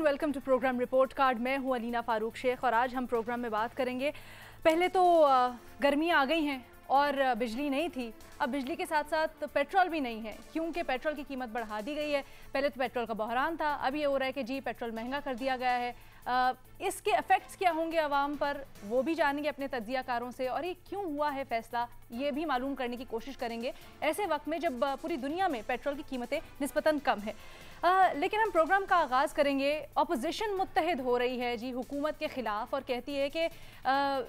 Welcome to program report card. मैं हूं अलीना फारूक शेख और आज हम प्रोग्राम में बात करेंगे। पहले तो गर्मियां आ गई हैं और बिजली नहीं थी, अब बिजली के साथ साथ पेट्रोल भी नहीं है क्योंकि पेट्रोल की कीमत बढ़ा दी गई है। पहले तो पेट्रोल का बहरान था, अब ये हो रहा है कि जी पेट्रोल महंगा कर दिया गया है। इसके इफ़ेक्ट्स क्या होंगे आवाम पर, वो भी जानेंगे अपने तज्जियाकारों से, और ये क्यों हुआ है फैसला, ये भी मालूम करने की कोशिश करेंगे ऐसे वक्त में जब पूरी दुनिया में पेट्रोल की कीमतें निस्बतन कम है। लेकिन हम प्रोग्राम का आगाज़ करेंगे। अपोजिशन मुत्तहिद हो रही है जी हुकूमत के ख़िलाफ़ और कहती है कि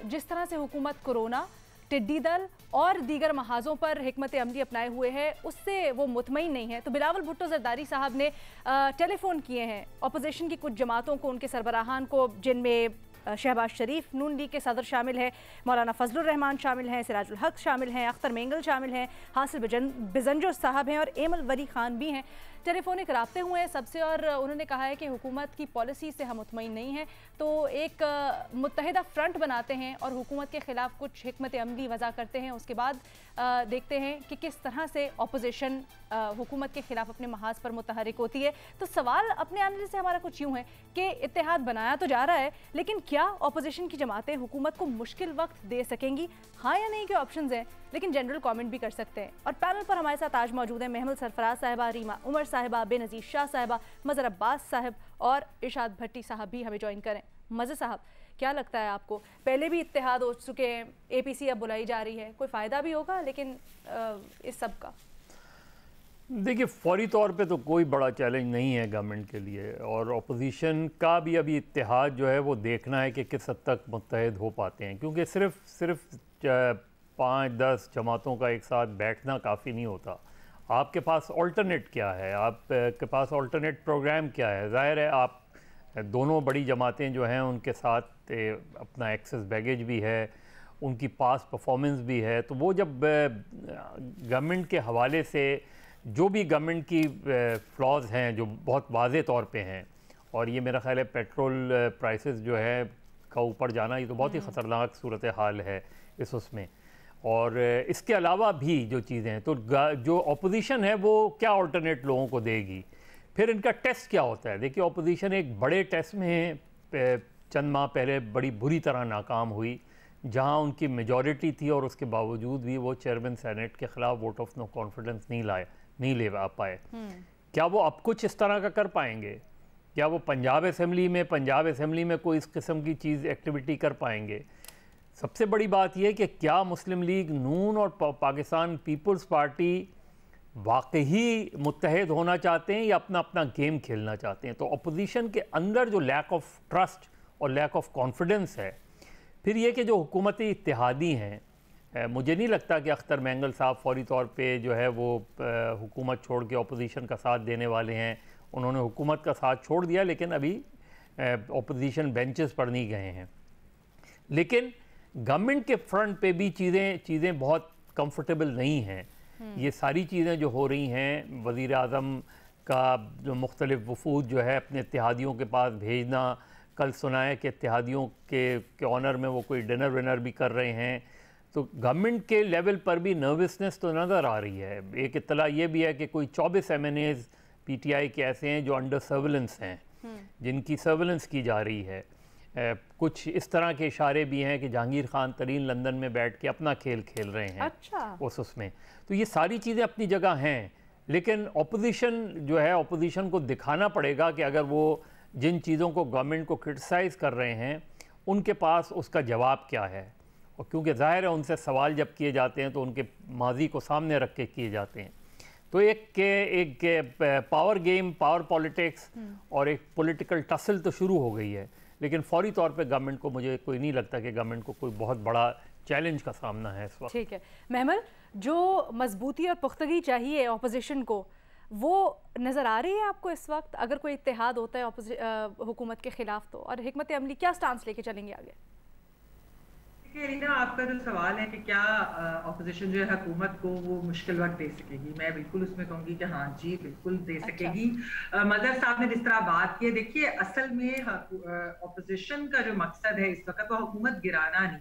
जिस तरह से हुकूमत कोरोना, टिड्डी दल और दीगर महाजों पर हिकमत अमली अपनाए हुए है उससे वो मुतमईन नहीं है। तो बिलावल भुट्टो जरदारी साहब ने टेलीफोन किए हैं अपोजिशन की कुछ जमातों को, उनके सरबराहान को, जिनमें शहबाज शरीफ नून लीग के सदर शामिल है, मौलाना फजलुर रहमान शामिल हैं, सिराजुल हक शामिल हैं, अख्तर मेंगल शामिल हैं, हासिल बिजंजो साहब हैं और एमल वली खान भी हैं। टेलीफोनिक राब्ते हुए हैं सबसे और उन्होंने कहा है कि हुकूमत की पॉलिसी से हम मुतमईन नहीं हैं, तो एक मुत्तहिदा फ्रंट बनाते हैं और हुकूमत के ख़िलाफ़ कुछ हिकमत अमली वज़ा करते हैं। उसके बाद देखते हैं कि किस तरह से अपोजिशन हुकूमत के ख़िलाफ़ अपने महाज पर मुतहरिक होती है। तो सवाल अपने आने से हमारा कुछ यूँ है कि इत्तेहाद बनाया तो जा रहा है, लेकिन क्या अपोजिशन की जमातें हुकूमत को मुश्किल वक्त दे सकेंगी? हाँ या नहीं के ऑप्शंस हैं, लेकिन जनरल कमेंट भी कर सकते हैं। और पैनल पर हमारे साथ आज मौजूद हैं महमूद सरफराज साहिबा, रीमा उमर साहिबा, बेनज़ीर शाह साहिबा, मज़हर अब्बास साहब और इरशाद भट्टी साहब भी हमें ज्वाइन करें। मज़हर साहब, क्या लगता है आपको, पहले भी इत्तेहाद हो चुके हैं, APC अब बुलाई जा रही है, कोई फ़ायदा भी होगा लेकिन इस सब का? देखिए, फौरी तौर पे तो कोई बड़ा चैलेंज नहीं है गवर्नमेंट के लिए, और अपोजिशन का भी अभी इत्तेहाद जो है वो देखना है कि किस हद तक मुत्तहिद हो पाते हैं, क्योंकि सिर्फ 5-10 जमातों का एक साथ बैठना काफ़ी नहीं होता। आपके पास ऑल्टरनेट क्या है, आपके पास ऑल्टरनेट प्रोग्राम क्या है? ज़ाहिर है आप दोनों बड़ी जमातें जो हैं उनके साथ अपना एक्सेस बैगेज भी है, उनकी पास परफॉर्मेंस भी है, तो वो जब गवर्नमेंट के हवाले से जो भी गवर्नमेंट की फ्लॉज हैं जो बहुत वाज़े तौर पे हैं, और ये मेरा ख्याल है पेट्रोल प्राइसेस जो है का ऊपर जाना, ये तो बहुत ही ख़तरनाक सूरत हाल है उसमें। और इसके अलावा भी जो चीज़ें हैं, तो जो अपोजिशन है वो क्या अल्टरनेट लोगों को देगी? फिर इनका टेस्ट क्या होता है? देखिए, अपोजिशन एक बड़े टेस्ट में चंद माह पहले बड़ी बुरी तरह नाकाम हुई, जहां उनकी मेजॉरिटी थी और उसके बावजूद भी वो चेयरमैन सेनेट के ख़िलाफ़ वोट ऑफ नो कॉन्फिडेंस नहीं ले पाए। क्या वो अब कुछ इस तरह का कर पाएंगे? क्या वो पंजाब असेंबली में कोई इस किस्म की चीज़ एक्टिविटी कर पाएंगे? सबसे बड़ी बात यह कि क्या मुस्लिम लीग नून और पाकिस्तान पीपल्स पार्टी वाकई मुत्तहिद होना चाहते हैं या अपना अपना गेम खेलना चाहते हैं? तो अपोजिशन के अंदर जो लैक ऑफ ट्रस्ट और लैक ऑफ कॉन्फिडेंस है। फिर ये कि जो हुकूमती इत्तेहादी हैं, मुझे नहीं लगता कि अख्तर मेंगल साहब फौरी तौर पे जो है वो हुकूमत छोड़ के अपोजिशन का साथ देने वाले हैं। उन्होंने हुकूमत का साथ छोड़ दिया, लेकिन अभी अपोजिशन बेंचेस पर नहीं गए हैं। लेकिन गवर्नमेंट के फ्रंट पे भी चीज़ें बहुत कंफर्टेबल नहीं हैं। ये सारी चीज़ें जो हो रही हैं, वज़ीर आज़म का जो मुख्तलिफ वफूद जो है अपने इत्तेहादियों के पास भेजना, कल सुना है कि इत्तेहादियों के ऑनर में वो कोई डिनर विनर भी कर रहे हैं। तो गवर्नमेंट के लेवल पर भी नर्वसनेस तो नज़र आ रही है। एक इत्तला ये भी है कि कोई 24 MNAs PTI के ऐसे हैं जो अंडर सर्विलेंस हैं, जिनकी सर्विलेंस की जा रही है। कुछ इस तरह के इशारे भी हैं कि जहांगीर खान तरीन लंदन में बैठ के अपना खेल खेल रहे हैं। अच्छा। उसमें तो ये सारी चीज़ें अपनी जगह हैं, लेकिन अपोजिशन जो है, अपोजिशन को दिखाना पड़ेगा कि अगर वो जिन चीज़ों को गवर्नमेंट को क्रिटिसाइज़ कर रहे हैं उनके पास उसका जवाब क्या है। और क्योंकि ज़ाहिर है उनसे सवाल जब किए जाते हैं तो उनके माजी को सामने रख के किए जाते हैं, तो एक पावर गेम, पावर पॉलिटिक्स और एक पॉलिटिकल टसल तो शुरू हो गई है। लेकिन फौरी तौर पे गवर्नमेंट को, मुझे कोई नहीं लगता कि गवर्नमेंट को कोई बहुत बड़ा चैलेंज का सामना है इस वक्त। ठीक है महमल, जो मजबूती और पुख्तगी चाहिए अपोजिशन को, वो नज़र आ रही है आपको इस वक्त? अगर कोई इत्तेहाद होता है हुकूमत के ख़िलाफ़ तो, और हिकमत अमली क्या स्टांस लेके चलेंगे आगे? रीना, आपका जो सवाल है कि क्या अपोजिशन जो है हुकूमत को वो मुश्किल वक्त दे सकेगी, मैं बिल्कुल उसमें कहूँगी कि हाँ जी बिल्कुल दे सकेगी। मज़हर साहब ने जिस तरह बात की, देखिए असल में अपोजिशन का जो मकसद है इस वक्त वो हुकूमत गिराना नहीं,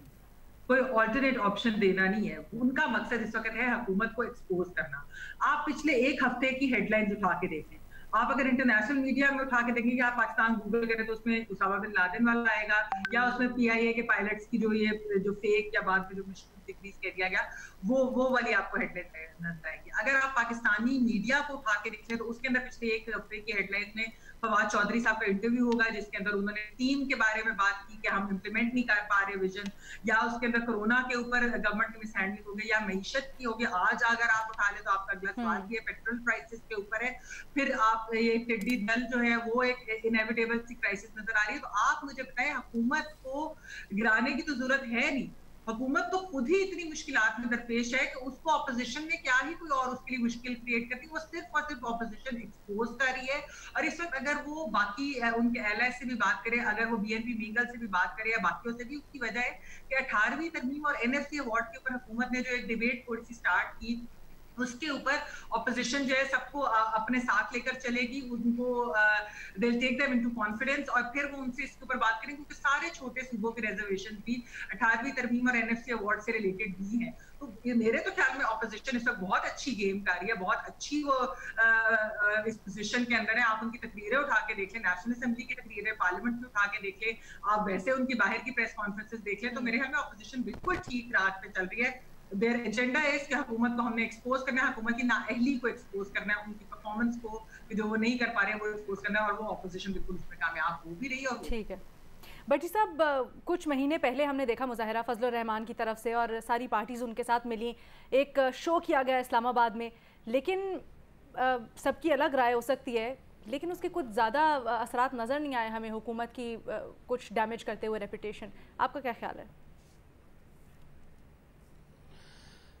कोई ऑल्टरनेट ऑप्शन देना नहीं है। उनका मकसद इस वक्त है हुकूमत को एक्सपोज करना। आप पिछले एक हफ्ते की हेडलाइंस उठा के देखें, आप अगर इंटरनेशनल मीडिया में उठा के देखेंगे, आप पाकिस्तान गूगल करें तो उसमें उसामा बिन लादेन वाला आएगा, या उसमें PIA के पायलट्स की जो फेक या बाद में जो मिशन डिक्रीज कर दिया गया वो वाली आपको हेडलाइन नजर आएगी। अगर आप पाकिस्तानी मीडिया को उठा के देखें तो उसके अंदर पिछले एक हफ्ते की हेडलाइन में फवाद चौधरी साहब का इंटरव्यू होगा, जिसके अंदर उन्होंने टीम के बारे में बात की कि हम इम्प्लीमेंट नहीं कर पा रहे विजन, या उसके अंदर कोरोना के ऊपर गवर्नमेंट की मिसहैंडलिंग हो गई, या मईशत की हो गई। आज अगर आप उठा ले तो आपका अगला सवाल भी है पेट्रोल प्राइसेस के ऊपर है। फिर आप ये टिड्डी दल जो है वो एक इनएविटेबल सी क्राइसिस नजर आ रही है। तो आप मुझे बताएं, हुकूमत को गिराने की तो जरूरत है नहीं, हुकूमत तो खुद ही इतनी मुश्किलात में दरपेश है कि उसको ऑपोजिशन ने क्या ही कोई और उसके लिए मुश्किल क्रिएट करती है। वो सिर्फ और सिर्फ ऑपोजिशन एक्सपोज कर रही है। और इस वक्त अगर वो बाकी उनके एलआई से भी बात करे, अगर वो BNP मीगल से भी बात करे या बाकियों से भी, उसकी वजह है कि 18वीं तरमीम और NFC अवार्ड के ऊपर हुकूमत ने जो एक डिबेट थोड़ी सी स्टार्ट की, उसके ऊपर ऑपोजिशन जो है सबको अपने साथ लेकर चलेगी, उनको they'll take them into confidence, और फिर वो उनसे इसके ऊपर बात करेंगे, क्योंकि सारे छोटे सूबों के रिजर्वेशन भी 18वीं तरमीम और NFC अवार्ड से रिलेटेड भी हैं। तो ये मेरे तो ख्याल में ऑपोजिशन इस वक्त बहुत अच्छी गेम कर रही है, बहुत अच्छी वो इस पोजीशन के अंदर है। आप उनकी तकरीरें उठा के देख लें, नेशनल असेंबली की तकरीरें, पार्लियामेंट में उठा के देख लें, आप वैसे उनकी बाहर की प्रेस कॉन्फ्रेंसेस देख लें, तो मेरे ख्याल में ऑपोजिशन बिल्कुल ठीक राह पे चल रही है। देयर एजेंडा है कि हुकूमत को हमने एक्सपोज करना है, हुकूमत की नाअहली को एक्सपोज करना है, उनकी परफॉर्मेंस को जो वो नहीं कर पा रहे हैं वो एक्सपोज करना है, और वो ऑपोजिशन बिल्कुल उसमें कामयाब हो भी रही है। ठीक है भट्टी साहब, कुछ महीने पहले हमने देखा मुजाहिरा फजलुर रहमान की तरफ से और सारी पार्टीज उनके साथ मिली, एक शो किया गया इस्लामाबाद में, लेकिन सबकी अलग राय हो सकती है, लेकिन उसके कुछ ज़्यादा असरात नज़र नहीं आए हमें हुकूमत की कुछ डैमेज करते हुए रेपुटेशन। आपका क्या ख्याल है?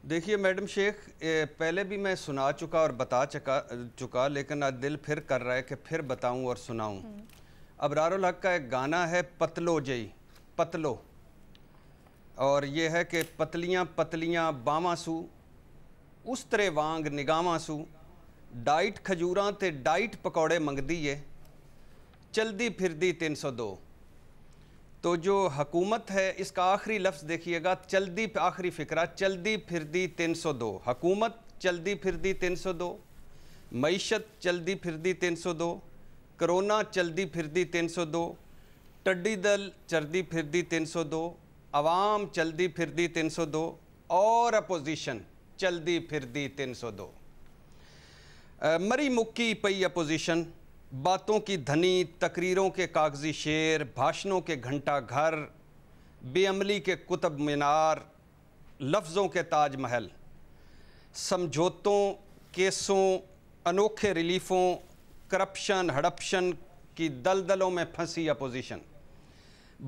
देखिए मैडम शेख, पहले भी मैं सुना चुका और बता चुका, लेकिन आज दिल फिर कर रहा है कि फिर बताऊं और सुनाऊं। अबरारुल हक का एक गाना है पतलो जई पतलो, और ये है कि पतलियां पतलियां बावासू उस तरह वांग निगावासू, डाइट खजूरां ते डाइट पकौड़े मंगदी है, चलदी फिरदी 302। तो जो हुकूमत है इसका आखिरी लफ्ज़ देखिएगा, चलदी, आखिरी फ़िक्रा, चलदी फिरदी 302। हुकूमत चलदी फिरदी 302, मईशत चलदी फिरदी 302, कोरोना चलदी फिरदी 302, टड्डी दल चलदी फिरदी 302, अवाम चलदी फिरदी 302, और अपोजिशन चलदी फिरदी 302। मरी मुक्की पई अपोजिशन, बातों की धनी, तकरीरों के कागजी शेर, भाषणों के घंटा घर, बेअमली के कुतुब मीनार, लफ्ज़ों के ताजमहल, समझौतों, केसों, अनोखे रिलीफ़ों, करप्शन हड़प्शन की दलदलों में फंसी अपोजिशन।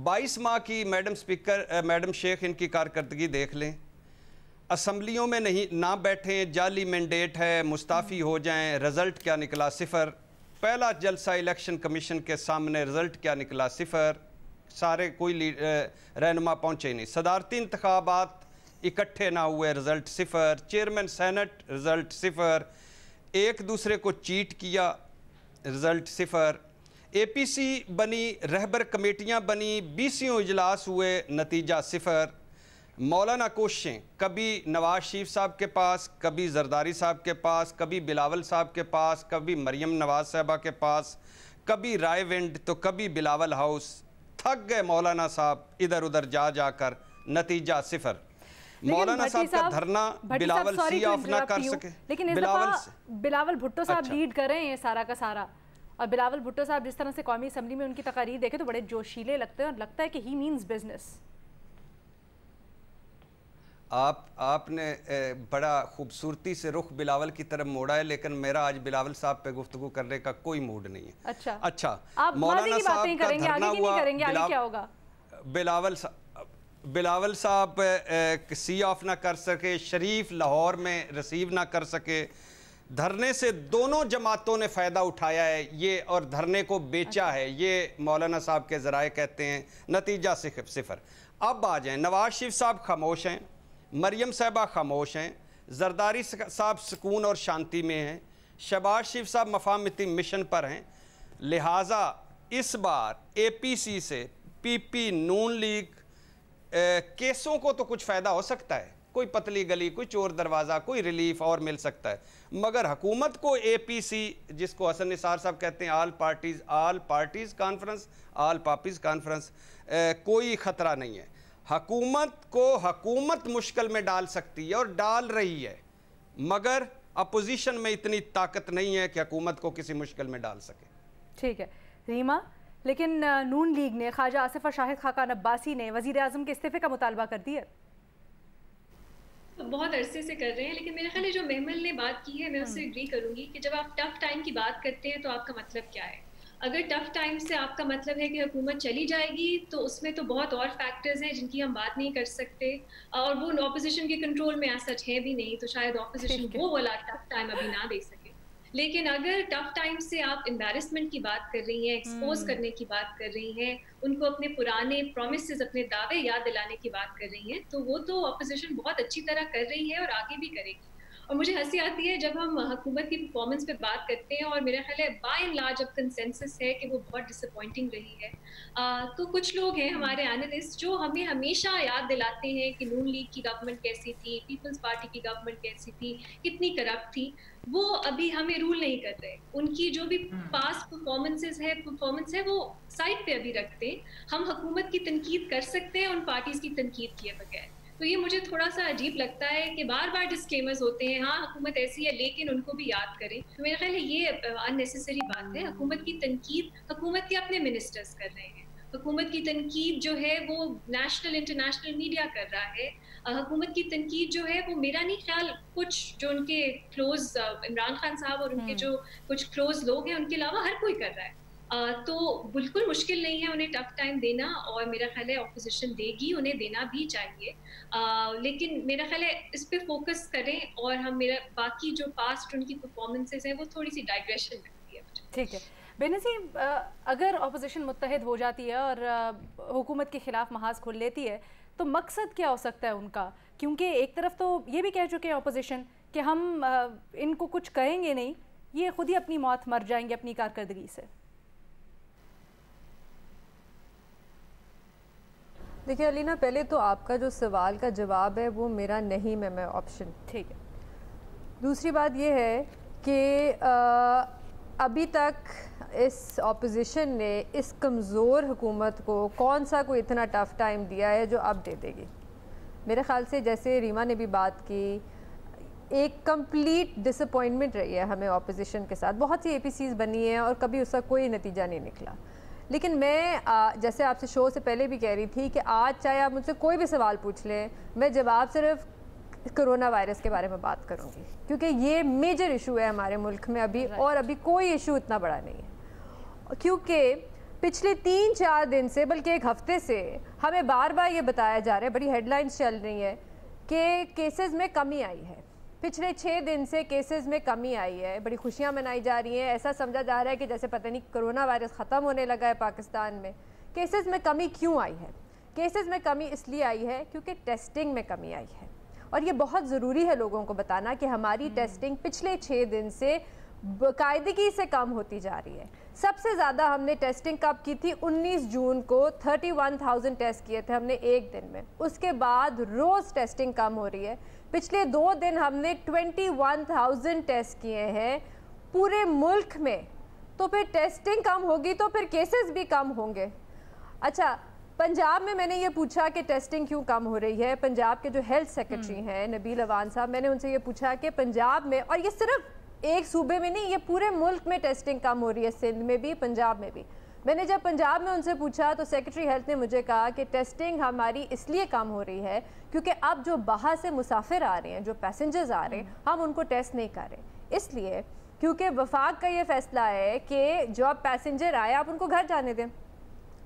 22 माह की मैडम शेख इनकी कारकर्दगी देख लें। असम्बलियों में नहीं ना बैठें, जाली मैंडेट है, मुस्ताफ़ी हो जाएं, रिज़ल्ट क्या निकला 0। पहला जलसा इलेक्शन कमीशन के सामने, रिज़ल्ट क्या निकला 0। सारे कोई रहनुमा पहुँचे नहीं। सदारती इंतखाबात इकट्ठे ना हुए, रिज़ल्ट 0। Chairman senate, result 0। एक दूसरे को चीट किया, रिज़ल्ट 0। APC बनी, रहबर कमेटियाँ बनी, 20 इजलास हुए, नतीजा 0। मौलाना कोशिशें कभी नवाज शरीफ साहब के पास, कभी जरदारी साहब के पास, कभी बिलावल साहब के पास, कभी मरियम नवाज साहबा के पास, कभी रायविंड तो कभी बिलावल हाउस। थक गए मौलाना साहब इधर उधर जा जाकर, नतीजा 0। मौलाना साहब का धरना बिलावल सी ऑफ ना कर सके, लेकिन बिलावल भुट्टो साहब लीड कर रहे हैं सारा का सारा। और बिलावल भुट्टो साहब जिस तरह से कौमी असम्बली में उनकी तकारीर देखे तो बड़े जोशीले लगते हैं, और लगता है कि ही मीन्स बिजनेस। आपने बड़ा खूबसूरती से रुख बिलावल की तरफ मोड़ा है, लेकिन मेरा आज बिलावल साहब पे गुफ्तगू करने का कोई मूड नहीं है। अच्छा, आप मौलाना साहब का धरना हुआ, क्या होगा? बिलावल साहब सी ऑफ ना कर सके, शरीफ लाहौर में रिसीव ना कर सके, धरने से दोनों जमातों ने फ़ायदा उठाया है ये, और धरने को बेचा है ये मौलाना साहब के ज़राए कहते हैं, नतीजा 0। अब आ जाएं, नवाज शरीफ साहब खामोश हैं, मरियम साहबा खामोश हैं, जरदारी साहब सुकून और शांति में हैं, शहबाज शरीफ साहब मफाहमती मिशन पर हैं। लिहाजा इस बार APC से PP नून लीग केसों को तो कुछ फ़ायदा हो सकता है, कोई पतली गली, कोई चोर दरवाज़ा, कोई रिलीफ और मिल सकता है। मगर हुकूमत को APC, जिसको हसन निसार साहब कहते हैं, ऑल पार्टीज़ कॉन्फ्रेंस, ऑल पापीज़ कॉन्फ्रेंस, कोई ख़तरा नहीं है। हुकूमत मुश्किल में डाल सकती है और डाल रही है, मगर अपोजिशन में इतनी ताकत नहीं है कि हुकूमत को किसी मुश्किल में डाल सके। ठीक है रीमा, लेकिन नून लीग ने, ख्वाजा आसिफ और शाहिद खाकान अब्बासी ने वज़ीर आज़म के इस्तीफ़े का मुतालबा कर दिया। बहुत अरसे से कर रहे हैं, लेकिन मेरे ख्याल है जो महमल ने बात की है मैं उससे एग्री करूंगी कि जब आप टफ टाइम की बात करते हैं तो आपका मतलब क्या है। अगर टफ टाइम से आपका मतलब है कि हुकूमत चली जाएगी तो उसमें तो बहुत और फैक्टर्स हैं जिनकी हम बात नहीं कर सकते, और वो ऑपोजिशन के कंट्रोल में ऐसा सच है भी नहीं, तो शायद ऑपोजिशन वो वाला टफ टाइम अभी ना दे सके। लेकिन अगर टफ टाइम से आप एम्बैरेसमेंट की बात कर रही हैं, एक्सपोज करने की बात कर रही हैं, उनको अपने पुराने प्रोमिसेस, अपने दावे याद दिलाने की बात कर रही हैं, तो वो तो ऑपोजिशन बहुत अच्छी तरह कर रही है और आगे भी करेगी। और मुझे हंसी आती है जब हम हुकूमत की परफॉर्मेंस पे बात करते हैं, और मेरा ख्याल है बाय एंड लार्ज अब कंसेंसस है कि वो बहुत डिसअपॉइंटिंग रही है। तो कुछ लोग हैं हमारे एनालिस्ट जो हमें हमेशा याद दिलाते हैं कि नून लीग की गवर्नमेंट कैसी थी, पीपल्स पार्टी की गवर्नमेंट कैसी थी, कितनी करप्ट थी, वो अभी हमें रूल नहीं कर रहे। उनकी जो भी पास्ट परफॉर्मेंस है वो साइड पे अभी रखते हैं। हम हुकूमत की तनकीद कर सकते हैं उन पार्टीज की तनकीद किए बगैर। तो ये मुझे थोड़ा सा अजीब लगता है कि बार बार डिस्क्लेमर्स होते हैं, हाँ हुकूमत ऐसी है लेकिन उनको भी याद करें। तो मेरा ख्याल है ये अननेसेसरी बात है। हुकूमत की तनकीद हुकूमत के अपने मिनिस्टर्स कर रहे हैं, हुकूमत की तनकीद जो है वो नेशनल इंटरनेशनल मीडिया कर रहा है, हुकूमत की तनकीद जो है वो मेरा नहीं ख्याल कुछ जो उनके क्लोज इमरान खान साहब और उनके जो कुछ क्लोज लोग हैं उनके अलावा हर कोई कर रहा है। तो बिल्कुल मुश्किल नहीं है उन्हें टफ टाइम देना, और मेरा ख्याल है ऑपोजिशन देगी, उन्हें देना भी चाहिए। लेकिन मेरा ख्याल है इस पे फोकस करें, और हम मेरा बाकी जो पास्ट उनकी परफॉर्मेंसेस हैं वो थोड़ी सी डाइग्रेशन लगती है मुझे। ठीक है बेनज़ीर, अगर ऑपोजिशन मुत्तहिद हो जाती है और हुकूमत के खिलाफ महाज खोल लेती है तो मकसद क्या हो सकता है उनका? क्योंकि एक तरफ तो ये भी कह चुके हैं ऑपोजिशन कि हम इनको कुछ कहेंगे नहीं, ये खुद ही अपनी मौत मर जाएंगे अपनी कारकर्दगी से। देखिए अलीना, पहले तो आपका जो सवाल का जवाब है वो मेरा नहीं मैं ऑप्शन। ठीक है। दूसरी बात ये है कि अभी तक इस ऑपोजिशन ने इस कमज़ोर हुकूमत को कौन सा कोई इतना टफ़ टाइम दिया है जो अब दे देगी। मेरे ख़्याल से जैसे रीमा ने भी बात की, एक कंप्लीट डिसअपॉइंटमेंट रही है हमें ऑपोजिशन के साथ। बहुत सी APCs बनी हैं और कभी उसका कोई नतीजा नहीं निकला। लेकिन मैं जैसे आपसे शो से पहले भी कह रही थी कि आज चाहे आप मुझसे कोई भी सवाल पूछ लें, मैं जवाब सिर्फ कोरोना वायरस के बारे में बात करूंगी, क्योंकि ये मेजर इशू है हमारे मुल्क में अभी, और अभी कोई इशू इतना बड़ा नहीं है। क्योंकि पिछले 3-4 दिन से, बल्कि एक हफ्ते से हमें बार बार ये बताया जा रहा है, बड़ी हेडलाइंस चल रही है कि केसेस में कमी आई है। पिछले 6 दिन से केसेस में कमी आई है, बड़ी खुशियां मनाई जा रही हैं। ऐसा समझा जा रहा है कि जैसे पता नहीं कोरोना वायरस ख़त्म होने लगा है पाकिस्तान में। केसेस में कमी क्यों आई है? केसेस में कमी इसलिए आई है क्योंकि टेस्टिंग में कमी आई है, और ये बहुत ज़रूरी है लोगों को बताना कि हमारी टेस्टिंग पिछले 6 दिन से बाकायदगी से कम होती जा रही है। सबसे ज़्यादा हमने टेस्टिंग कब की थी? 19 जून को 31,000 टेस्ट किए थे हमने एक दिन में। उसके बाद रोज़ टेस्टिंग कम हो रही है। पिछले 2 दिन हमने 21,000 टेस्ट किए हैं पूरे मुल्क में। तो फिर टेस्टिंग कम होगी तो फिर केसेस भी कम होंगे। अच्छा, पंजाब में मैंने ये पूछा कि टेस्टिंग क्यों कम हो रही है। पंजाब के जो हेल्थ सेक्रेटरी हैं नबील अवान साहब, मैंने उनसे ये पूछा कि पंजाब में, और ये सिर्फ एक सूबे में नहीं, ये पूरे मुल्क में टेस्टिंग कम हो रही है, सिंध में भी पंजाब में भी। मैंने जब पंजाब में उनसे पूछा तो सेक्रेटरी हेल्थ ने मुझे कहा कि टेस्टिंग हमारी इसलिए कम हो रही है क्योंकि अब जो बाहर से मुसाफिर आ रहे हैं, जो पैसेंजर्स आ रहे हैं, हम उनको टेस्ट नहीं कर रहे। इसलिए क्योंकि वफाक का ये फैसला है कि जो अब पैसेंजर आए आप उनको घर जाने दें।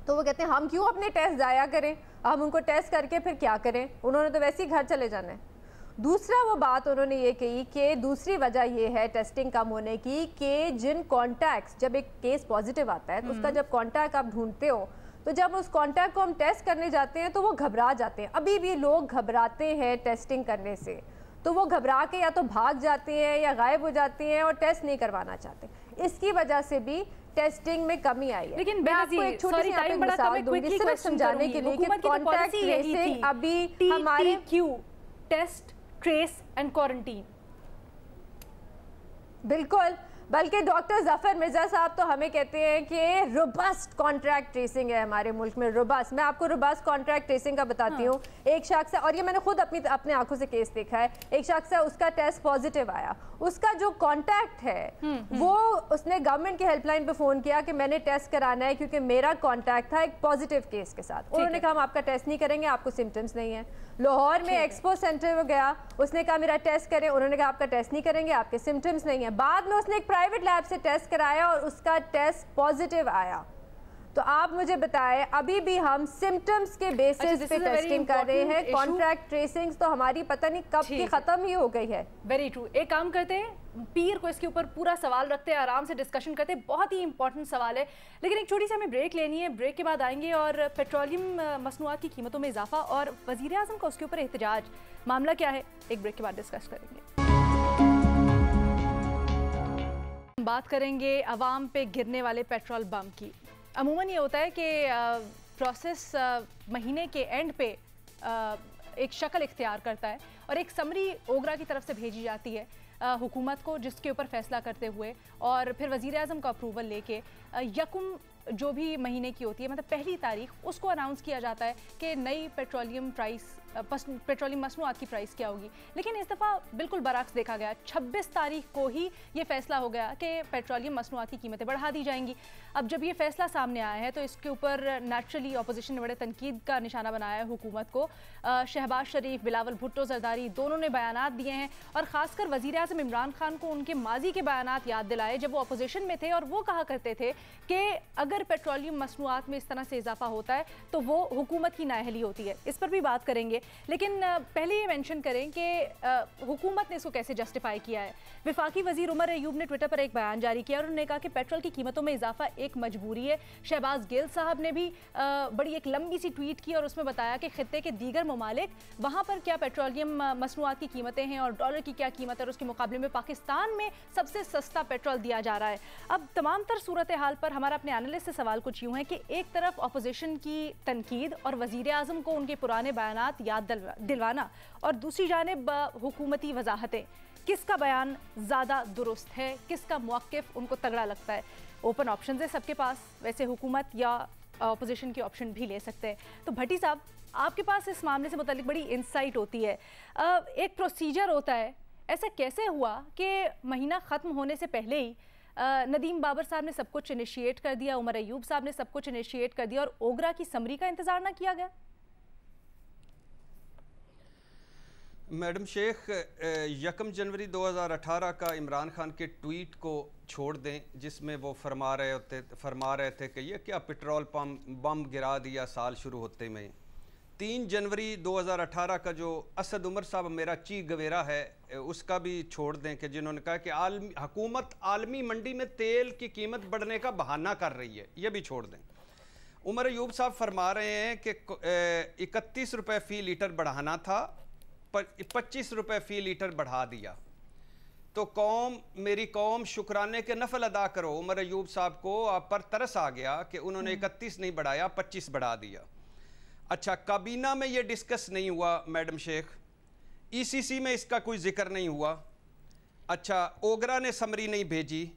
तो वो कहते हैं हम क्यों अपने टेस्ट ज़ाया करें, हम उनको टेस्ट करके फिर क्या करें, उन्होंने तो वैसे ही घर चले जाना है। दूसरा वो बात उन्होंने ये कही कि दूसरी वजह ये है टेस्टिंग कम होने की कि जिन कॉन्टैक्ट्स, जब एक केस पॉजिटिव आता है तो उसका जब कॉन्टैक्ट आप ढूंढते हो, तो जब उस कॉन्टैक्ट को हम टेस्ट करने जाते हैं तो वो घबरा जाते हैं। अभी भी लोग घबराते हैं टेस्टिंग करने से, तो वो घबरा के या तो भाग जाते हैं या गायब हो जाते हैं और टेस्ट नहीं करवाना चाहते। इसकी वजह से भी टेस्टिंग में कमी आई है। लेकिन मैं आपको एक छोटी सी मिसाल दूंगी सिर्फ समझाने के लिए कि कॉन्टैक्ट ट्रेसिंग अभी हमारे टेस्ट, ट्रेस एंड क्वारंटीन। बिल्कुल, बल्कि डॉक्टर जफर मिर्जा साहब तो हमें कहते हैं कि रोबस्ट कॉन्ट्रैक्ट ट्रेसिंग है हमारे मुल्क में, रोबस्ट। मैं आपको रोबस्ट कॉन्ट्रैक्ट ट्रेसिंग का बताती हूँ। एक शख्स है, और ये मैंने खुद अपने आंखों से केस देखा है, एक शख्स है, उसका टेस्ट पॉजिटिव आया, उसका जो कॉन्टैक्ट है वो उसने गवर्नमेंट की हेल्पलाइन पे फ़ोन किया कि मैंने टेस्ट कराना है क्योंकि मेरा कॉन्टैक्ट था एक पॉजिटिव केस के साथ। उन्होंने कहा हम आपका टेस्ट नहीं करेंगे, आपको सिम्टम्स नहीं है। लाहौर में एक्सपो सेंटर में गया, उसने कहा मेरा टेस्ट करें, उन्होंने कहा आपका टेस्ट नहीं करेंगे, आपके सिम्टम्स नहीं है। बाद में उसने एक प्राइवेट लैब से टेस्ट कराया और उसका टेस्ट पॉजिटिव आया। तो आप मुझे बताएं, अभी भी हम सिम्टम्स के बेसिस पे टेस्टिंग कर रहे हैं। कॉन्ट्रैक्ट ट्रेसिंग तो हमारी पता नहीं कब की खत्म ही हो गई है। Very true. एक काम करते हैं, पीर को इसके ऊपर पूरा सवाल रखते हैं, आराम से डिस्कशन करते हैं, बहुत ही इंपॉर्टेंट सवाल है। लेकिन एक छोटी सी हमें ब्रेक लेनी है, ब्रेक के बाद आएंगे और पेट्रोलियम मसनूआत की कीमतों में इजाफा और वज़ीर आज़म का उसके ऊपर एहतजाज, मामला क्या है, एक ब्रेक के बाद डिस्कस करेंगे। बात करेंगे अवाम पे गिरने वाले पेट्रोल बम की। अमूमन ये होता है कि प्रोसेस महीने के एंड पे एक शक्ल इख्तियार करता है और एक समरी ओगरा की तरफ से भेजी जाती है हुकूमत को, जिसके ऊपर फैसला करते हुए और फिर वज़ीर आज़म का अप्रूवल लेके यकुम जो भी महीने की होती है, मतलब पहली तारीख, उसको अनाउंस किया जाता है कि नई पेट्रोलियम मसनूआत की प्राइस क्या होगी। लेकिन इस दफ़ा बिल्कुल बरअक्स देखा गया, 26 तारीख को ही ये फैसला हो गया कि पेट्रोलियम मसनूआत की कीमतें बढ़ा दी जाएंगी। अब जब ये फैसला सामने आया है तो इसके ऊपर नेचुरली अपोजिशन ने बड़े तनकीद का निशाना बनाया है हुकूमत को। शहबाज शरीफ, बिलावल भुट्टो जरदारी दोनों ने बयानात दिए हैं और ख़ासकर वज़ीर आज़म इमरान खान को उनके माजी के बयानात याद दिलाए जब वो अपोजिशन में थे और वो कहा करते थे कि अगर पेट्रोलियम मसनूआत में इस तरह से इजाफा होता है तो वो हुकूमत की नाअहली होती है। इस पर भी बात करेंगे, लेकिन पहले ये मेंशन करें कि हुकूमत ने इसको कैसे जस्टिफाई किया है। वफाकी वज़ीर उमर अयूब ने ट्विटर पर एक बयान जारी किया और उन्होंने कहा कि पेट्रोल की कीमतों में इजाफा एक मजबूरी है। शहबाज गिल साहब ने भी बड़ी एक लंबी सी ट्वीट की और उसमें बताया कि खित्ते के दीगर ममालिक वहाँ पर क्या पेट्रोलियम मसनूआत की कीमतें हैं और डॉलर की क्या कीमत है और उसके मुकाबले में पाकिस्तान में सबसे सस्ता पेट्रोल दिया जा रहा है। अब तमाम तर सूरत हाल पर हमारा अपने एनालिस्ट से सवाल कुछ यूँ है कि एक तरफ अपोजिशन की तनकीद और वज़ीर आज़म को उनके पुराने बयानात याद दिलवाना और दूसरी जानिब हुकूमती वजाहतें, किसका बयान ज़्यादा दुरुस्त है, किसका मौक़िफ़ उनको तगड़ा लगता है। ओपन ऑप्शन है सबके पास, वैसे हुकूमत या अपोजिशन के ऑप्शन भी ले सकते हैं। तो भट्टी साहब, आपके पास इस मामले से मुतालिक बड़ी इंसाइट होती है, एक प्रोसीजर होता है, ऐसा कैसे हुआ कि महीना ख़त्म होने से पहले ही नदीम बाबर साहब ने सब कुछ इनिशिएट कर दिया, उमर अयूब साहब ने सब कुछ इनिशिएट कर दिया और ओगरा की समरी का इंतज़ार ना किया गया? मैडम शेख, 1 जनवरी 2018 का इमरान खान के ट्वीट को छोड़ दें जिसमें वो फरमा रहे थे कि ये क्या पेट्रोल पंप बम गिरा दिया साल शुरू होते में। 3 जनवरी 2018 का जो असद उमर साहब मेरा ची गवेरा है उसका भी छोड़ दें कि जिन्होंने कहा कि हुकूमत आलमी मंडी में तेल की कीमत बढ़ने का बहाना कर रही है, ये भी छोड़ दें। उमर अयूब साहब फरमा रहे हैं कि 31 रुपये फ़ी लीटर बढ़ाना था, 25 रुपये फ़ी लीटर बढ़ा दिया। तो मेरी कौम शुक्राने के नफल अदा करो। उमर अयूब साहब को आप पर तरस आ गया कि उन्होंने 31 नहीं बढ़ाया, 25 बढ़ा दिया। अच्छा, काबीना में ये डिस्कस नहीं हुआ मैडम शेख, ईसीसी में इसका कोई जिक्र नहीं हुआ। अच्छा, ओगरा ने समरी नहीं भेजी,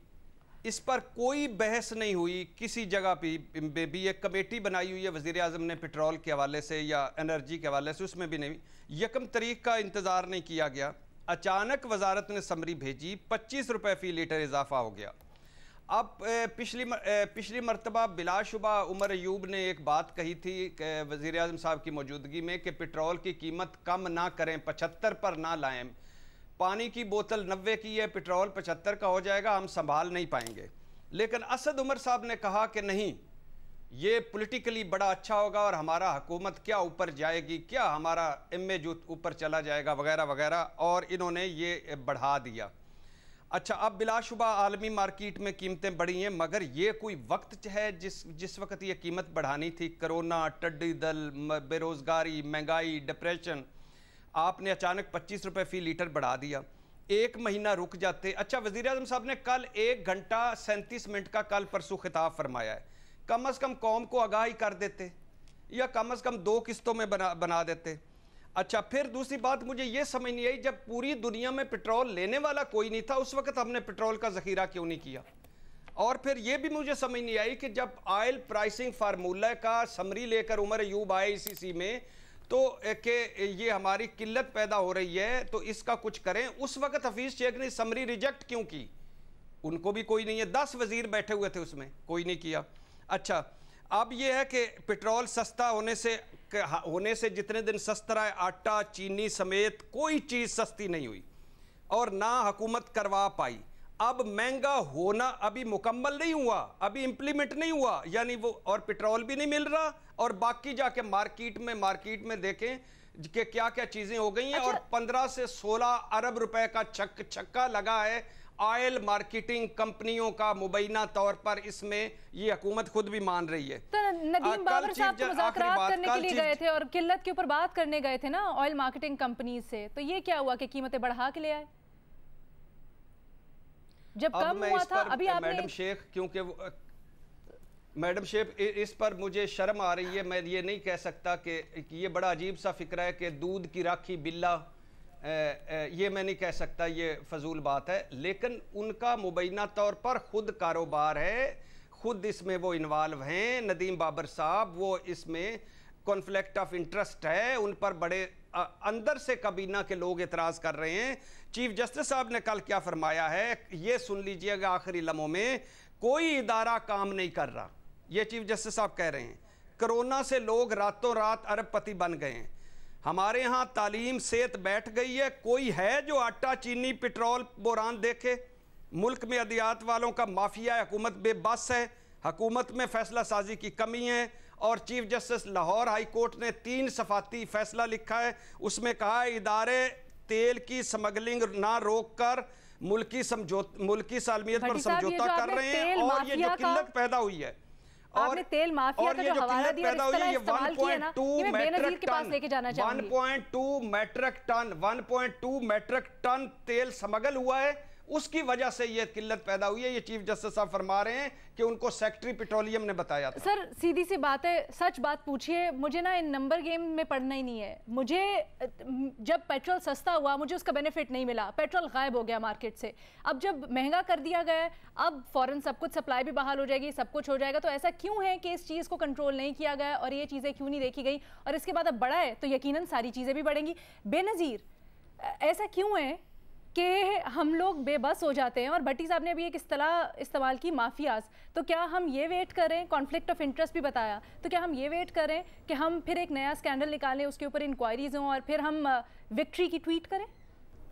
इस पर कोई बहस नहीं हुई किसी जगह पे भी। एक कमेटी बनाई हुई है वज़ीर आज़म ने पेट्रोल के हवाले से या एनर्जी के हवाले से, उसमें भी नहीं। 1 तारीख का इंतज़ार नहीं किया गया, अचानक वजारत ने समरी भेजी, 25 रुपये फ़ी लीटर इजाफा हो गया। अब पिछली मरतबा बिलाशुबा उमर अयूब ने एक बात कही थी वज़ीर आज़म साहब की मौजूदगी में कि पेट्रोल की कीमत कम ना करें, 75 पर ना लाएं। पानी की बोतल 90 की है, पेट्रोल 75 का हो जाएगा, हम संभाल नहीं पाएंगे। लेकिन असद उमर साहब ने कहा कि नहीं, ये पॉलिटिकली बड़ा अच्छा होगा और हमारा हुकूमत क्या ऊपर जाएगी, क्या हमारा इमेज ऊपर चला जाएगा वगैरह वगैरह, और इन्होंने ये बढ़ा दिया। अच्छा, अब बिलाशुबा आलमी मार्केट में कीमतें बढ़ी हैं, मगर ये कोई वक्त है जिस वक्त ये कीमत बढ़ानी थी? कोरोना, टिड्डी दल, बेरोज़गारी, महंगाई, डिप्रेशन, आपने अचानक 25 रुपये फ़ी लीटर बढ़ा दिया। एक महीना रुक जाते। अच्छा, वज़ीर आज़म साहब ने कल 1 घंटा 37 मिनट का कल परसों खिताब फरमाया है, कम अज़ कम कौम को आगाही कर देते या कम अज़ कम 2 किस्तों में बना देते। अच्छा, फिर दूसरी बात मुझे ये समझ नहीं आई, जब पूरी दुनिया में पेट्रोल लेने वाला कोई नहीं था उस वक्त हमने पेट्रोल का जखीरा क्यों नहीं किया? और फिर ये भी मुझे समझ नहीं आई कि जब ऑयल प्राइसिंग फार्मूला का समरी लेकर उमर अयूब आए ICC में, तो कि ये हमारी किल्लत पैदा हो रही है तो इसका कुछ करें, उस वक्त हफीज शेख ने समरी रिजेक्ट क्यों की? उनको भी कोई नहीं है, 10 वजीर बैठे हुए थे उसमें, कोई नहीं किया। अच्छा, अब ये है कि पेट्रोल सस्ता होने से जितने दिन सस्ता रहा, आटा चीनी समेत कोई चीज़ सस्ती नहीं हुई और ना हुकूमत करवा पाई। अब महंगा होना अभी मुकम्मल नहीं हुआ, अभी इम्प्लीमेंट नहीं हुआ, यानी वो, और पेट्रोल भी नहीं मिल रहा, और बाकी जाके मार्केट में देखें कि क्या क्या चीज़ें हो गई हैं। और 15 से 16 अरब रुपए का छक्का लगा है ऑयल मार्केटिंग कंपनियों का मुबैना तौर पर, इसमें ये हुकूमत खुद भी मान रही है। तो नदीम बाबर साहब तो मुज़ाकरात करने के लिए गए थे और किल्लत के ऊपर बात करने गए थे ना ऑयल मार्केटिंग कंपनी से, तो ये क्या हुआ कि कीमतें बढ़ा के ले आए जब कम हुआ था? अभी आपने मैडम शेख, क्योंकि मैडम शेख इस पर मुझे शर्म आ रही है, मैं ये नहीं कह सकता कि ये बड़ा अजीब सा फिक्र है कि दूध की राखी बिल्ला, ये मैं नहीं कह सकता, ये फजूल बात है। लेकिन उनका मुबैना तौर पर खुद कारोबार है, खुद इसमें वो इन्वॉल्व हैं, नदीम बाबर साहब, वो इसमें कॉन्फ्लिक्ट ऑफ इंटरेस्ट है, उन पर बड़े अंदर से काबीना के लोग एतराज़ कर रहे हैं। चीफ जस्टिस साहब ने कल क्या फरमाया है, ये सुन लीजिएगा आखिरी लम्हों में, कोई इदारा काम नहीं कर रहा, ये चीफ जस्टिस साहब कह रहे हैं। कोरोना से लोग रातों रात अरबपति बन गए हैं, हमारे यहाँ तालीम सेहत बैठ गई है, कोई है जो आटा चीनी पेट्रोल बोरान देखे? मुल्क में अदियात वालों का माफिया है, हुकूमत बेबस है, हुकूमत में फैसला साजी की कमी है। और chief justice Lahore high court ने 3 सफाती फैसला लिखा है, उसमें कहा है इदारे तेल की स्मगलिंग ना रोक कर मुल्की सालमियत पर समझौता कर रहे हैं, और ये जो किल्लत पैदा हुई है आपने तेल माफिया का जो हवाला दिया, इस तरह इस्तेमाल किया ना, ये मैं बेनजीर के पास लेके जाना चाहूंगी। 1.2 मैट्रिक टन तेल स्मगल हुआ है, उसकी वजह से ये किल्लत पैदा हुई है। ये चीफ जस्टिस साहब फरमा रहे हैं कि उनको सेक्रेटरी पेट्रोलियम ने बताया था। सर सीधी सी बात है, सच बात पूछिए, मुझे ना इन नंबर गेम में पढ़ना ही नहीं है। मुझे जब पेट्रोल सस्ता हुआ मुझे उसका बेनिफिट नहीं मिला, पेट्रोल गायब हो गया मार्केट से। अब जब महंगा कर दिया गया है, अब फौरन सब कुछ सप्लाई भी बहाल हो जाएगी, सब कुछ हो जाएगा, तो ऐसा क्यों है कि इस चीज़ को कंट्रोल नहीं किया गया और ये चीज़ें क्यों नहीं देखी गई? और इसके बाद अब बढ़ा है तो यकीनन सारी चीज़ें भी बढ़ेंगी। बेनज़ीर, ऐसा क्यों है कि हम लोग बेबस हो जाते हैं? और भट्टी साहब ने अभी एक इस्तेमाल की माफियाज, तो क्या हम ये वेट करें, कॉन्फ्लिक्ट ऑफ इंटरेस्ट भी बताया, तो क्या हम ये वेट करें कि हम फिर एक नया स्कैंडल निकालें, उसके ऊपर इंक्वायरीज हों और फिर हम विक्ट्री की ट्वीट करें?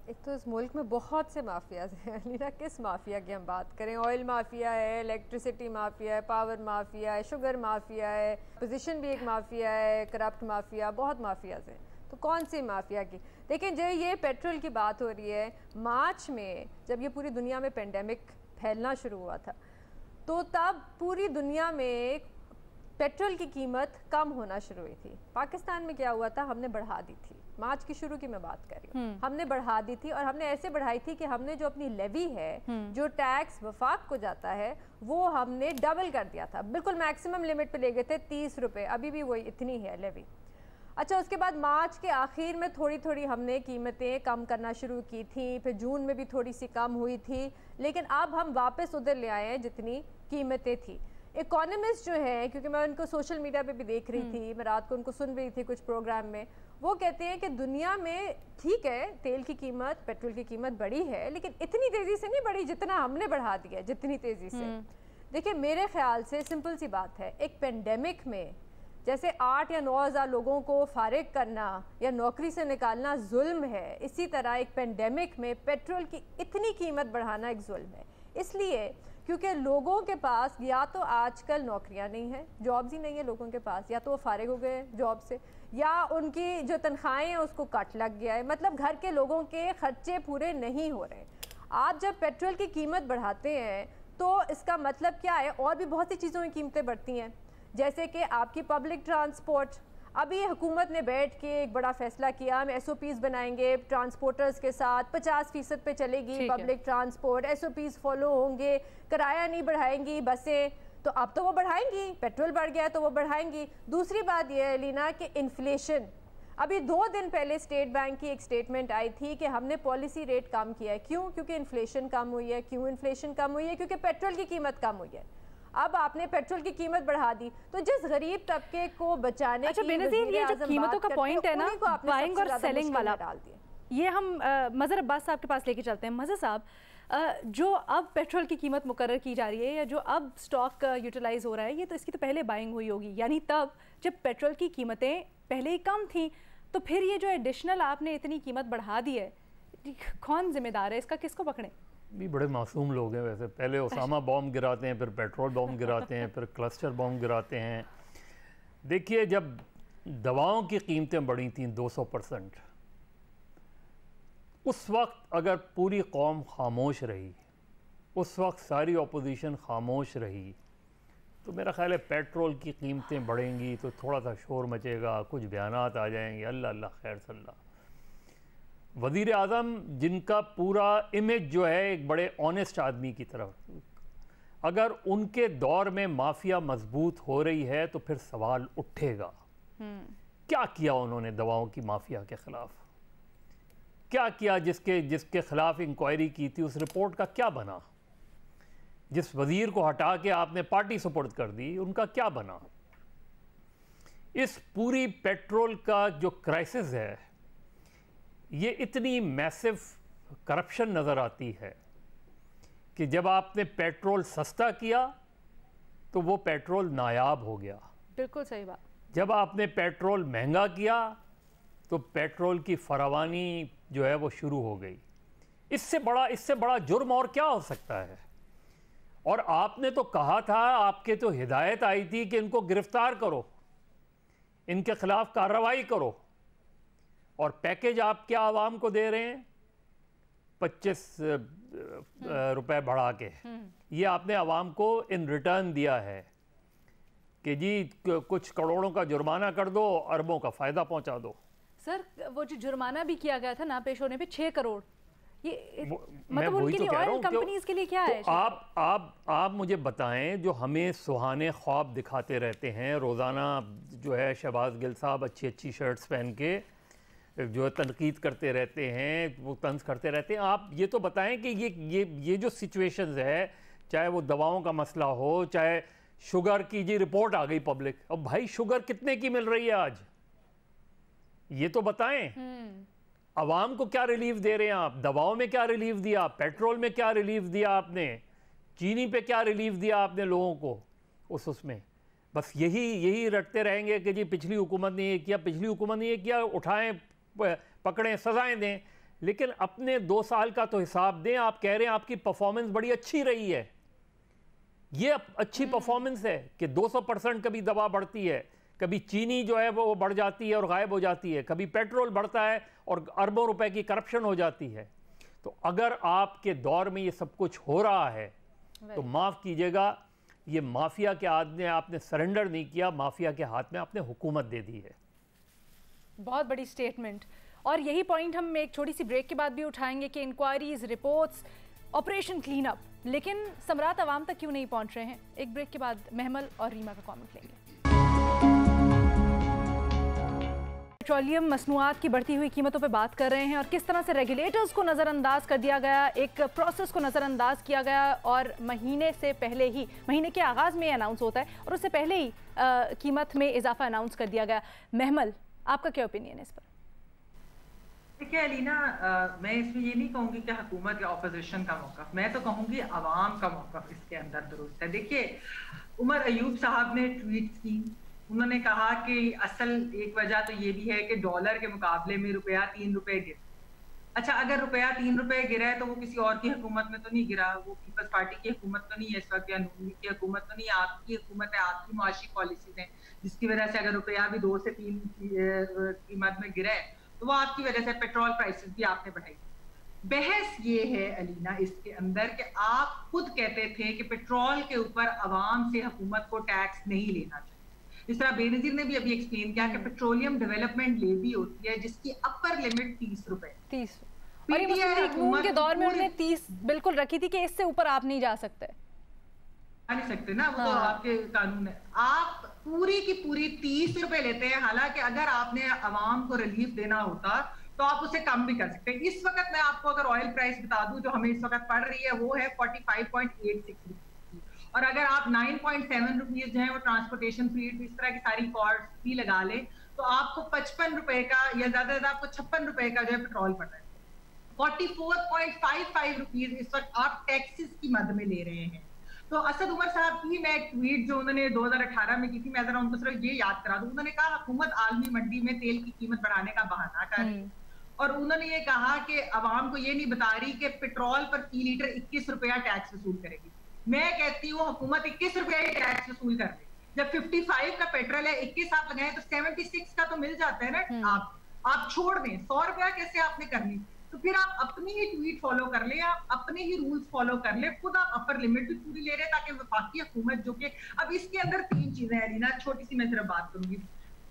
एक तो इस मुल्क में बहुत से माफियाज हैं अलीना, किस माफिया की हम बात करें? ऑयल माफिया है, इलेक्ट्रिसिटी माफिया है, पावर माफिया है, शुगर माफिया है, पोजीशन भी एक माफिया है, करप्ट माफिया, बहुत माफियाज हैं। तो कौन सी माफिया की? देखिए, जो ये पेट्रोल की बात हो रही है, मार्च में जब ये पूरी दुनिया में पेंडेमिक फैलना शुरू हुआ था, तो तब पूरी दुनिया में पेट्रोल की कीमत कम होना शुरू हुई थी। पाकिस्तान में क्या हुआ था, हमने बढ़ा दी थी, मार्च की शुरू की मैं बात कर रही हूँ, हमने बढ़ा दी थी, और हमने ऐसे बढ़ाई थी कि हमने जो अपनी लेवी है, जो टैक्स वफाक को जाता है, वो हमने डबल कर दिया था, बिल्कुल मैक्सिमम लिमिट पे ले गए थे 30 रुपये, अभी भी वही इतनी है लेवी। अच्छा, उसके बाद मार्च के आखिर में थोड़ी थोड़ी हमने कीमतें कम करना शुरू की थी, फिर जून में भी थोड़ी सी कम हुई थी, लेकिन अब हम वापस उधर ले आए हैं जितनी कीमतें थी। इकोनॉमिस्ट जो है, क्योंकि मैं उनको सोशल मीडिया पे भी देख रही थी, मैं रात को उनको सुन रही थी कुछ प्रोग्राम में, वो कहते हैं कि दुनिया में ठीक है तेल की कीमत, पेट्रोल की कीमत बढ़ी है, लेकिन इतनी तेज़ी से नहीं बढ़ी जितना हमने बढ़ा दिया, जितनी तेज़ी से। देखिए, मेरे ख्याल से सिंपल सी बात है, एक पेंडेमिक में जैसे 8 या 9 हज़ार लोगों को फारिग करना या नौकरी से निकालना जुल्म है, इसी तरह एक पेंडेमिक में पेट्रोल की इतनी कीमत बढ़ाना एक जुल्म है। इसलिए क्योंकि लोगों के पास या तो आजकल नौकरियां नहीं हैं, जॉब्स ही नहीं है लोगों के पास, या तो वो फारिग हो गए जॉब से, या उनकी जो तनख्वाहें हैं उसको कट लग गया है, मतलब घर के लोगों के खर्चे पूरे नहीं हो रहे। आप जब पेट्रोल की कीमत बढ़ाते हैं तो इसका मतलब क्या है, और भी बहुत सी चीज़ों की कीमतें बढ़ती हैं, जैसे कि आपकी पब्लिक ट्रांसपोर्ट। अभी हुकूमत ने बैठ के एक बड़ा फैसला किया, हम SOPs बनाएंगे ट्रांसपोर्टर्स के साथ, 50% पे चलेगी पब्लिक ट्रांसपोर्ट, SOPs फॉलो होंगे, किराया नहीं बढ़ाएंगी बसें, तो अब तो वो बढ़ाएंगी, पेट्रोल बढ़ गया तो वो बढ़ाएंगी। दूसरी बात यह है लीना कि इन्फ्लेशन, अभी 2 दिन पहले स्टेट बैंक की एक स्टेटमेंट आई थी कि हमने पॉलिसी रेट कम किया है। क्यों? क्योंकि इन्फ्लेशन कम हुई है। क्यों इन्फ्लेशन कम हुई है? क्योंकि पेट्रोल की कीमत कम हुई है। अब आपने पेट्रोल की कीमत बढ़ा दी, तो जिस गरीब तबके को बचाने अच्छा बेनज़ीर, ये जो कीमतों का पॉइंट है ना, बाइंग और सेलिंग वाला, डाल दिया, ये हम मज़हर अब्बास साहब के पास लेके चलते हैं। मज़हर साहब, जो अब पेट्रोल की कीमत मुकर्रर की जा रही है या जो अब स्टॉक यूटिलाइज हो रहा है, ये तो इसकी तो पहले बाइंग हुई होगी, यानी तब जब पेट्रोल की कीमतें पहले ही कम थी। तो फिर ये जो एडिशनल आपने इतनी कीमत बढ़ा दी है, कौन जिम्मेदार है इसका, किसको पकड़ें? भी बड़े मासूम लोग हैं वैसे। पहले ओसामा बॉम्ब गिराते हैं, फिर पेट्रोल बॉम्ब गिराते हैं, फिर क्लस्टर बॉम्ब गिराते हैं। देखिए, जब दवाओं की कीमतें बढ़ी थी 200%, उस वक्त अगर पूरी कौम खामोश रही, उस वक्त सारी अपोजिशन खामोश रही, तो मेरा ख्याल है पेट्रोल की कीमतें बढ़ेंगी तो थोड़ा सा शोर मचेगा, कुछ बयानात आ जाएंगे, अल्लाह अल्लाह खैर सल्ला। वज़ीर आज़म जिनका पूरा इमेज जो है एक बड़े ऑनेस्ट आदमी की तरफ, अगर उनके दौर में माफिया मजबूत हो रही है तो फिर सवाल उठेगा क्या किया उन्होंने दवाओं की माफिया के ख़िलाफ़, क्या किया जिसके ख़िलाफ़ इंक्वायरी की थी, उस रिपोर्ट का क्या बना? जिस वज़ीर को हटा के आपने पार्टी सुपुर्द कर दी, उनका क्या बना? इस पूरी पेट्रोल का जो क्राइसिस है, ये इतनी मैसिव करप्शन नज़र आती है कि जब आपने पेट्रोल सस्ता किया तो वो पेट्रोल नायाब हो गया। बिल्कुल सही बात। जब आपने पेट्रोल महंगा किया तो पेट्रोल की फरावानी जो है वो शुरू हो गई। इससे बड़ा जुर्म और क्या हो सकता है? और आपने तो कहा था, आपके तो हिदायत आई थी कि इनको गिरफ्तार करो, इनके खिलाफ कार्रवाई करो, और पैकेज आप क्या आवाम को दे रहे हैं? 25 रुपए बढ़ा के। ये आपने आवाम को इन रिटर्न दिया है कि जी कुछ करोड़ों का जुर्माना कर दो, अरबों का फ़ायदा पहुंचा दो। सर, वो जो जुर्माना भी किया गया था ना पेश होने पे 6 करोड़, ये मैं मतलब उनके लिए, ऑयल कंपनीज के लिए क्या है? तो आप मुझे बताएं, जो हमें सुहाने ख्वाब दिखाते रहते हैं रोज़ाना, जो है शहबाज गिल साहब अच्छी शर्ट्स पहन के जो है तनकीद करते रहते हैं, वो तंज करते रहते हैं, आप ये तो बताएं कि ये जो सिचुएशंस है, चाहे वो दवाओं का मसला हो, चाहे शुगर की जी रिपोर्ट आ गई पब्लिक, अब भाई शुगर कितने की मिल रही है आज, ये तो बताएं। अवाम को क्या रिलीफ दे रहे हैं आप? दवाओं में क्या रिलीफ दिया? पेट्रोल में क्या रिलीफ दिया आपने? चीनी पे क्या रिलीफ दिया आपने लोगों को? उसमें बस यही रटते रहेंगे कि जी पिछली हुकूमत ने ये किया, पिछली हुकूमत ने ये किया, उठाएं, पकड़ें, सजाएं दें, लेकिन अपने 2 साल का तो हिसाब दें। आप कह रहे हैं आपकी परफॉर्मेंस बड़ी अच्छी रही है, ये अच्छी परफॉर्मेंस है कि 200% कभी दवा बढ़ती है, कभी चीनी जो है वो बढ़ जाती है और गायब हो जाती है, कभी पेट्रोल बढ़ता है और अरबों रुपए की करप्शन हो जाती है। तो अगर आपके दौर में ये सब कुछ हो रहा है तो माफ़ कीजिएगा, ये माफिया के आदमी आपने सरेंडर नहीं किया, माफिया के हाथ में आपने हुकूमत दे दी है। बहुत बड़ी स्टेटमेंट। और यही पॉइंट हम एक छोटी सी ब्रेक के बाद भी उठाएंगे कि inquiries, reports, operation clean up, लेकिन सम्राट आवाम तक क्यों नहीं पहुंच रहे हैं? एक ब्रेक के बाद महमल और रीमा का कमेंट लेंगे। पेट्रोलियम मसनूआत की बढ़ती हुई कीमतों पर बात कर रहे हैं और किस तरह से रेगुलेटर्स को नज़रअंदाज कर दिया गया, एक प्रोसेस को नज़रअंदाज किया गया और महीने से पहले ही, महीने के आगाज़ में अनाउंस होता है और उससे पहले ही कीमत में इजाफा अनाउंस कर दिया गया। महमल, आपका क्या ओपिनियन है इस पर? देखिए अलीना, मैं इसमें ये नहीं कहूँगी कि हुकूमत या अपोजिशन का मौक़िफ़, मैं तो कहूँगी अवाम का मौक़िफ़ इसके अंदर दुरुस्त है। देखिए, उमर अयूब साहब ने ट्वीट की, उन्होंने कहा कि असल एक वजह तो ये भी है कि डॉलर के मुकाबले में रुपया 3 रुपए गिरा। अच्छा, अगर रुपया 3 रुपए गिरा है तो वो किसी और की हुकूमत में तो नहीं गिरा, वो पीपल्स पार्टी की हुकूमत तो नहीं है इस वक्त, या नून लीग की हुकूमत तो नहीं, आपकी हुकूमत है, आपकी मुआशी पॉलिसीज हैं, जिसकी वजह से अगर रुपया भी 2 से 3 कीमत में गिरा है तो वो आपकी वजह से पेट्रोल प्राइसेस भी आपने बढ़ाई। बहस ये है अलीना इसके अंदर कि आप खुद कहते थे कि पेट्रोल के ऊपर अवाम से हुकूमत को टैक्स नहीं लेना चाहिए। इस तरह बेनजीर ने भी अभी एक्सप्लेन किया कि पेट्रोलियम डेवलपमेंट लेवी होती है जिसकी अपर लिमिट 30 रुपए। 30 और ये मुस्लिम लीग नून के दौर में उन्होंने 30 बिल्कुल रखी थी कि इससे ऊपर आप नहीं जा सकते। नहीं सकते ना, वो तो आपके कानून है। आप पूरी की पूरी 30 रुपए लेते हैं, हालांकि अगर आपने अवाम को रिलीफ देना होता तो आप उसे कम भी कर सकते हैं। इस वक्त मैं आपको अगर ऑयल प्राइस बता दूं जो हमें इस वक्त पड़ रही है वो है 45.86 रुपीज, और अगर आप 9.7 रुपीज जो है वो ट्रांसपोर्टेशन फी इस तरह की सारी कॉस्ट भी लगा ले तो आपको 55 रुपए का या ज्यादा ज्यादा आपको 56 रुपए का जो है पेट्रोल पड़ रहा है। 44.55 रुपीज इस वक्त आप टैक्सेस की मद में ले रहे हैं। तो असद उमर साहब की मैं एक ट्वीट जो उन्होंने 2018 में की थी, मैं जरा उनको सिर्फ ये याद करा दूं। उन्होंने कहा हुकूमत आलमी मंडी में तेल की कीमत बढ़ाने का बहाना कर रही है, और उन्होंने ये कहा कि अवाम को ये नहीं बता रही कि पेट्रोल पर फी लीटर 21 रुपया टैक्स वसूल करेगी। मैं कहती हूँ हुकूमत 21 रुपया टैक्स वसूल कर दे। जब 55 का पेट्रोल है 21 आप लगाए तो 76 का तो मिल जाता है ना। आप छोड़ दें, 100 रुपया कैसे आपने करनी, तो फिर आप अपनी ही ट्वीट फॉलो कर ले, आप अपने ही रूल्स फॉलो कर ले, खुद आप अपर लिमिट भी पूरी ले रहे ताकि वफाकी हुकूमत जो कि अब इसके अंदर 3 चीजें हैं रीना, छोटी सी मैं सिर्फ बात करूंगी।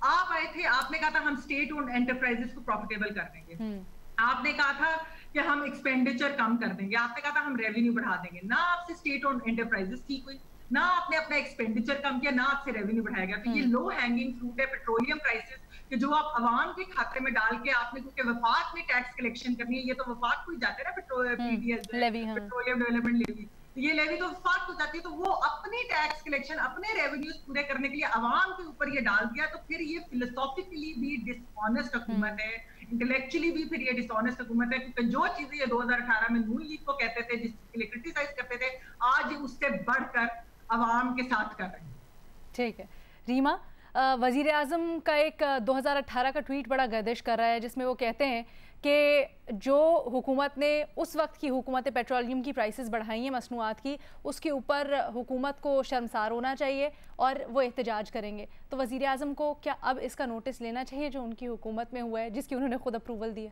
आप आए थे, आपने कहा था हम स्टेट ओन्ड एंटरप्राइजेस को प्रॉफिटेबल कर देंगे, आपने कहा था कि हम एक्सपेंडिचर कम कर देंगे, आपने कहा था हम रेवेन्यू बढ़ा देंगे। ना आपसे स्टेट ओन्ड एंटरप्राइजेस ठीक हुई, ना आपने अपना एक्सपेंडिचर कम किया, ना आपसे रेवेन्यू बढ़ाया गया। तो ये लो हैंगिंग फ्रूट है पेट्रोलियम प्राइसेस कि जो आप अवाम के खाते में डाल के आपने, क्योंकि वफाक में टैक्स कलेक्शन करनी है, ये तो वफाक को ही जाते हैं ना, पेट्रोलियम डेवलपमेंट लेवी, ये लेवी तो वफाक को जाती है। तो वो अपनी टैक्स कलेक्शन, अपने रेवेन्यूज पूरे करने के लिए अवाम के ऊपर ये डाल दिया, तो फिर ये फिलोसॉफिकली भी डिसऑनेस्ट हुकूमत है, इंटेलेक्चुअली भी फिर ये डिसऑनेस्ट हुकूमत है, क्योंकि जो चीजें ये 2018 में नून लीग को कहते थे, जिसके लिए क्रिटिसाइज करते थे, आज उससे बढ़कर अवाम के साथ कर रहे हैं। ठीक है रीमा, वज़ीर आज़म का एक 2018 का ट्वीट बड़ा गर्दिश कर रहा है जिसमें वो कहते हैं कि जो हुकूमत ने उस वक्त की हुकूमत पेट्रोलियम की प्राइसेस बढ़ाई हैं मसनूआत की, उसके ऊपर हुकूमत को शर्मसार होना चाहिए और वो एहतजाज करेंगे। तो वज़ीर आज़म को क्या अब इसका नोटिस लेना चाहिए जो उनकी हुकूमत में हुआ है, जिसकी उन्होंने खुद अप्रूवल दिया?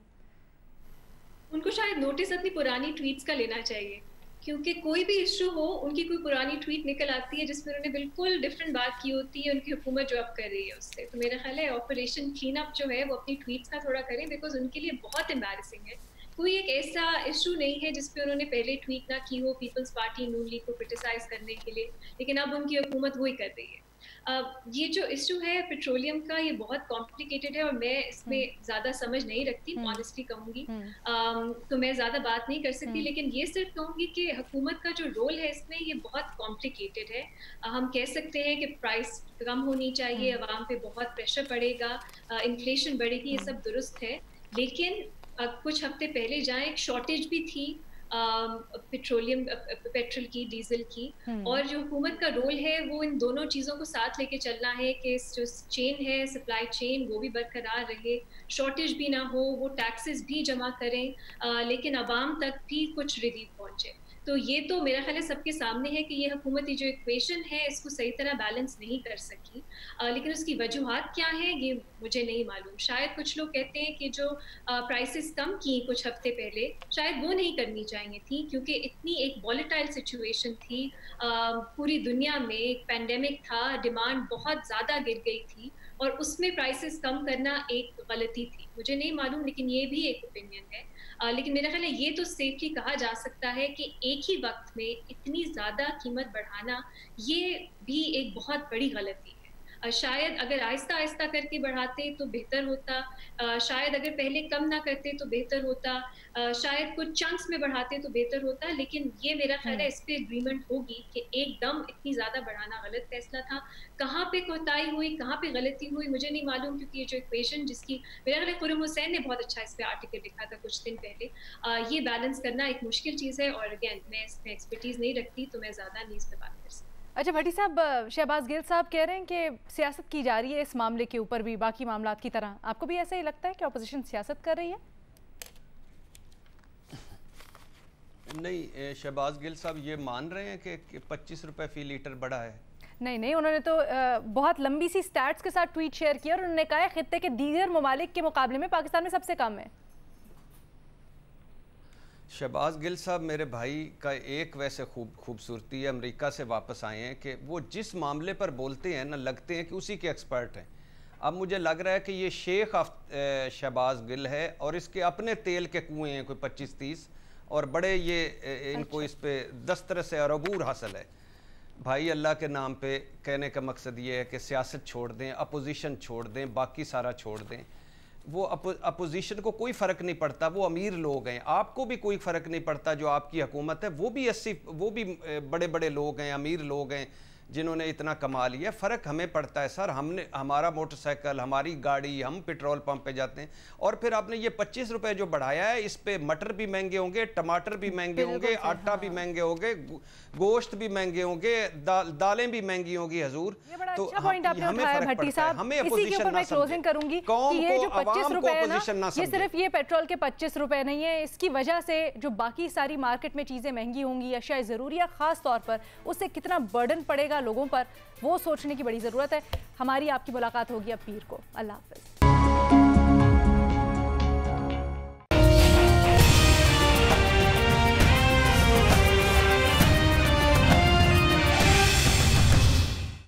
उनको शायद नोटिस अपनी पुरानी ट्वीट्स का लेना चाहिए, क्योंकि कोई भी इशू हो, उनकी कोई पुरानी ट्वीट निकल आती है जिसमें उन्होंने बिल्कुल डिफरेंट बात की होती है उनकी हुकूमत जो अब कर रही है उससे। तो मेरा ख्याल है ऑपरेशन क्लीन अप जो है वो अपनी ट्वीट्स का थोड़ा करें, बिकॉज उनके लिए बहुत एम्बैरेसिंग है। कोई एक ऐसा इशू नहीं है जिस पे उन्होंने पहले ट्वीट ना की हो पीपल्स पार्टी नून लीग को क्रिटिसाइज करने के लिए, लेकिन अब उनकी हुकूमत वही कर रही है। ये जो इशू है पेट्रोलियम का, ये बहुत कॉम्प्लिकेटेड है और मैं इसमें ज़्यादा समझ नहीं रखती, ऑनेस्टली कहूँगी, तो मैं ज़्यादा बात नहीं कर सकती। लेकिन ये सिर्फ कहूँगी कि हुकूमत का जो रोल है इसमें ये बहुत कॉम्प्लिकेटेड है। हम कह सकते हैं कि प्राइस कम होनी चाहिए, आवाम पे बहुत प्रेशर पड़ेगा, इन्फ्लेशन बढ़ेगी, ये सब दुरुस्त है, लेकिन कुछ हफ्ते पहले जहाँ एक शॉर्टेज भी थी पेट्रोल की, डीजल की, और जो हुकूमत का रोल है वो इन दोनों चीज़ों को साथ लेके चलना है कि जो चेन है, सप्लाई चेन, वो भी बरकरार रहे, शॉर्टेज भी ना हो, वो टैक्सेस भी जमा करें, लेकिन आवाम तक भी कुछ रिलीफ पहुंचे। तो ये तो मेरा ख्याल है सबके सामने है कि ये हुकूमती जो इक्वेशन है इसको सही तरह बैलेंस नहीं कर सकी, लेकिन उसकी वजूहात क्या है ये मुझे नहीं मालूम। शायद कुछ लोग कहते हैं कि जो प्राइसेस कम की कुछ हफ्ते पहले, शायद वो नहीं करनी चाहिए थी, क्योंकि इतनी एक वॉलेटाइल सिचुएशन थी, पूरी दुनिया में एक पैंडेमिक था, डिमांड बहुत ज़्यादा गिर गई थी और उसमें प्राइसेस कम करना एक गलती थी। मुझे नहीं मालूम, लेकिन ये भी एक ओपिनियन है। लेकिन मेरा ख्याल है ये तो सेफली कहा जा सकता है कि एक ही वक्त में इतनी ज़्यादा कीमत बढ़ाना ये भी एक बहुत बड़ी गलती है। शायद अगर आहिस्ता आहिस्ता करके बढ़ाते तो बेहतर होता, शायद अगर पहले कम ना करते तो बेहतर होता, शायद कुछ चंक्स में बढ़ाते तो बेहतर होता, लेकिन ये मेरा ख्याल है इस पे एग्रीमेंट होगी कि एकदम इतनी ज़्यादा बढ़ाना गलत फैसला था। कहाँ पे कोताही हुई, कहाँ पे गलती हुई, मुझे नहीं मालूम, क्योंकि ये जो इक्वेशन जिसकी मेरा ख्याल है खुर्रम हुसैन ने बहुत अच्छा इस पे आर्टिकल लिखा था कुछ दिन पहले, ये बैलेंस करना एक मुश्किल चीज़ है और अगेन मैं इसमें एक्सपर्टीज़ नहीं रखती तो मैं ज़्यादा नहीं इस पर बात कर सकती। अच्छा भट्टी साहब, शहबाज गिल साहब कह रहे हैं कि सियासत की जा रही है इस मामले के ऊपर भी बाकी मामलात की तरह, आपको भी ऐसा ही लगता है कि अपोजिशन सियासत कर रही है? नहीं, शहबाज गिल साहब ये मान रहे हैं कि 25 रुपए फी लीटर बढ़ा है? नहीं, उन्होंने तो बहुत लंबी सी स्टैट्स के साथ ट्वीट शेयर किया और उन्होंने कहा है खित्ते के दीगर ममालिक के मुकाबले में पाकिस्तान में सबसे कम है। शहबाज गिल साहब मेरे भाई का एक वैसे खूबसूरती है, अमेरिका से वापस आए हैं कि वो जिस मामले पर बोलते हैं ना, लगते हैं कि उसी के एक्सपर्ट हैं। अब मुझे लग रहा है कि ये शेख शहबाज गिल है और इसके अपने तेल के कुएँ हैं कोई 25-30 और बड़े ये इनको इस पे दस्तरस से और अबूर हासिल है। भाई अल्लाह के नाम पे कहने का मकसद ये है कि सियासत छोड़ दें, अपोजिशन छोड़ दें, बाकी सारा छोड़ दें। वो अपोजिशन को कोई फ़र्क नहीं पड़ता, वो अमीर लोग हैं। आपको भी कोई फ़र्क नहीं पड़ता जो आपकी हुकूमत है, वो भी बड़े बड़े लोग हैं, अमीर लोग हैं जिन्होंने इतना कमा लिया। फ़र्क हमें पड़ता है सर, हमारा मोटरसाइकिल, हमारी गाड़ी, हम पेट्रोल पंप पे जाते हैं। और फिर आपने ये 25 रुपए जो बढ़ाया है, इस पे मटर भी महंगे होंगे, टमाटर भी महंगे होंगे, आटा भी महंगे होंगे, गोश्त भी महंगे होंगे, दालें भी महंगी होंगी। हजूर, तो हमें फर्क पड़ता है। हमें इसी के ऊपर मैं क्लोजिंग करूंगी कि ये जो 25 रुपए है ना, ये सिर्फ ये पेट्रोल के 25 रुपए नहीं है, इसकी वजह से जो बाकी सारी मार्केट में चीजें महंगी होंगी, अशिया ज़रूरिया खास तौर पर, उससे कितना बर्डन पड़ेगा लोगों पर, वो सोचने की बड़ी ज़रूरत है। हमारी आपकी मुलाकात होगी अब पीर को। अल्लाह हाफ़िज़।